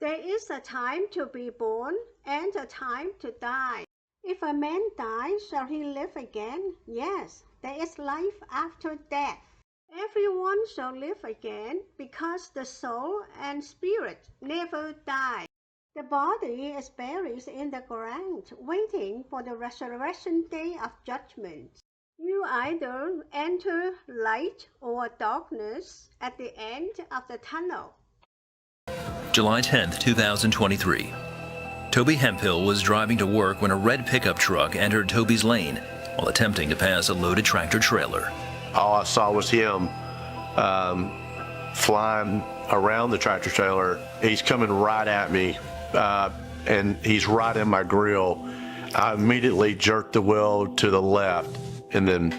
There is a time to be born and a time to die. If a man dies, shall he live again? Yes, there is life after death. Everyone shall live again, because the soul and spirit never die. The body is buried in the ground, waiting for the resurrection day of judgment. You either enter light or darkness at the end of the tunnel. July 10th, 2023. Toby Hemphill was driving to work when a red pickup truck entered Toby's lane while attempting to pass a loaded tractor trailer. All I saw was him flying around the tractor trailer. He's coming right at me, and he's right in my grill. I immediately jerked the wheel to the left, and then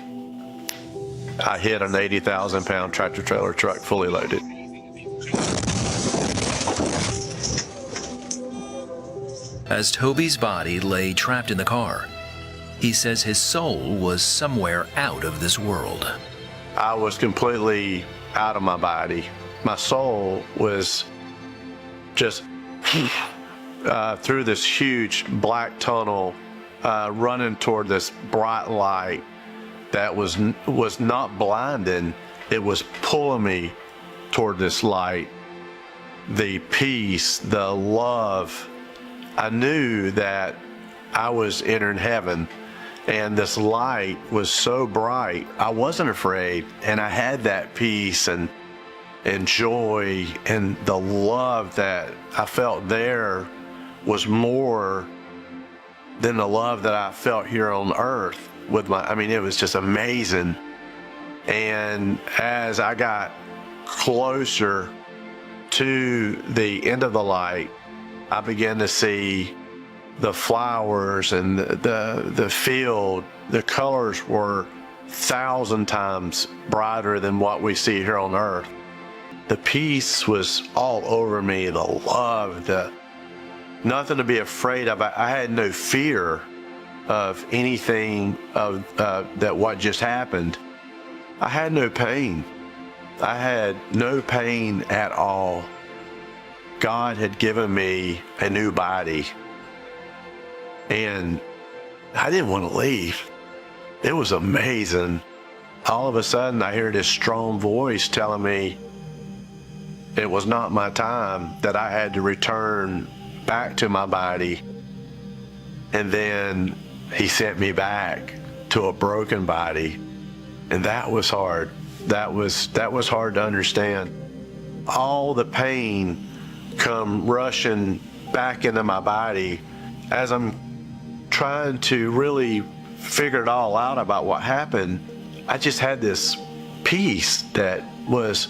I hit an 80,000-pound tractor trailer truck fully loaded. As Toby's body lay trapped in the car, he says his soul was somewhere out of this world. I was completely out of my body. My soul was just through this huge black tunnel, running toward this bright light that was not blinding. It was pulling me toward this light. The peace, the love. I knew that I was entering heaven, and this light was so bright. I wasn't afraid, and I had that peace and joy, and the love that I felt there was more than the love that I felt here on earth with it was just amazing. And as I got closer to the end of the light, I began to see the flowers and the field. The colors were 1,000 times brighter than what we see here on earth. The peace was all over me, the love, nothing to be afraid of. I had no fear of anything that what just happened. I had no pain. I had no pain at all. God had given me a new body, and I didn't want to leave. It was amazing. All of a sudden, I hear this strong voice telling me it was not my time, that I had to return back to my body. And then he sent me back to a broken body, and that was hard. That was hard to understand. All the pain come rushing back into my body as I'm trying to really figure it all out about what happened. I just had this peace that was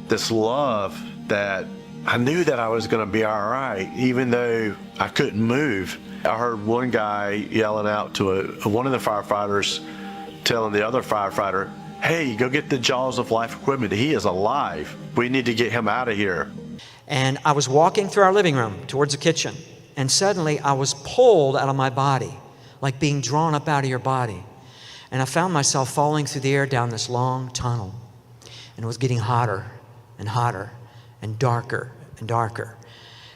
this love that I knew that I was going to be all right, even though I couldn't move. I heard one guy yelling out to one of the firefighters, telling the other firefighter, "Hey, go get the Jaws of Life equipment. He is alive. We need to get him out of here." And I was walking through our living room towards the kitchen, and suddenly I was pulled out of my body, like being drawn up out of your body. And I found myself falling through the air down this long tunnel. And it was getting hotter and hotter and darker and darker.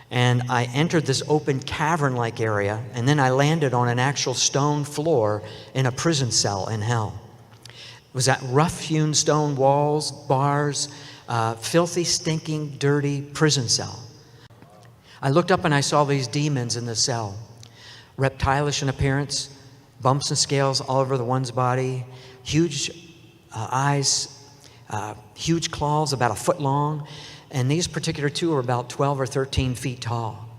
And I entered this open cavern-like area, and then I landed on an actual stone floor in a prison cell in hell. It was that rough-hewn stone walls, bars, filthy, stinking, dirty prison cell. I looked up and I saw these demons in the cell, reptilish in appearance, bumps and scales all over the one's body, huge eyes, huge claws about 1 foot long, and these particular two are about 12 or 13 feet tall.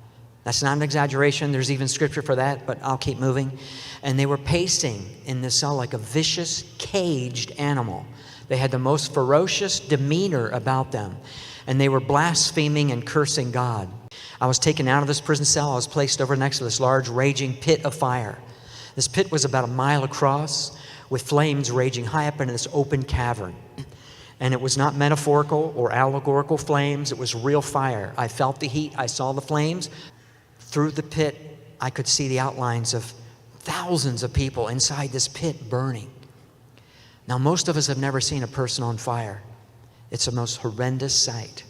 That's not an exaggeration. There's even scripture for that, but I'll keep moving. And they were pacing in this cell like a vicious, caged animal. They had the most ferocious demeanor about them, and they were blaspheming and cursing God. I was taken out of this prison cell. I was placed over next to this large raging pit of fire. This pit was about 1 mile across, with flames raging high up into this open cavern. And it was not metaphorical or allegorical flames. It was real fire. I felt the heat. I saw the flames. Through the pit, I could see the outlines of thousands of people inside this pit burning. Now, most of us have never seen a person on fire. It's the most horrendous sight.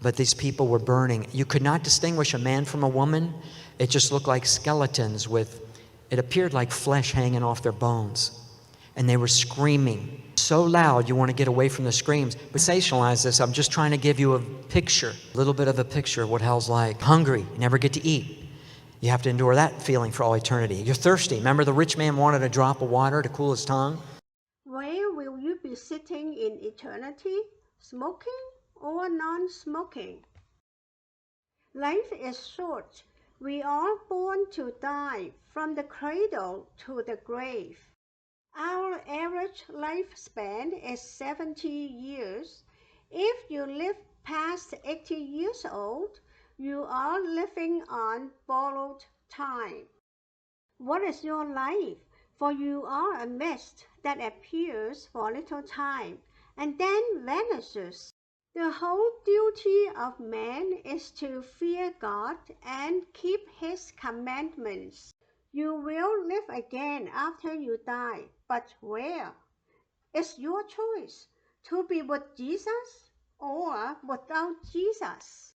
But these people were burning. You could not distinguish a man from a woman. It just looked like skeletons it appeared like flesh hanging off their bones. And they were screaming so loud you want to get away from the screams. But sensationalize this. I'm just trying to give you a picture, a little bit of a picture of what hell's like. Hungry, you never get to eat. You have to endure that feeling for all eternity. You're thirsty. Remember the rich man wanted a drop of water to cool his tongue? Where will you be sitting in eternity? Smoking or non-smoking? Life is short. We are born to die, from the cradle to the grave. Our average lifespan is 70 years. If you live past 80 years old, you are living on borrowed time. What is your life? For you are a mist that appears for a little time and then vanishes. The whole duty of man is to fear God and keep His commandments. You will live again after you die, but where? It's your choice to be with Jesus or without Jesus.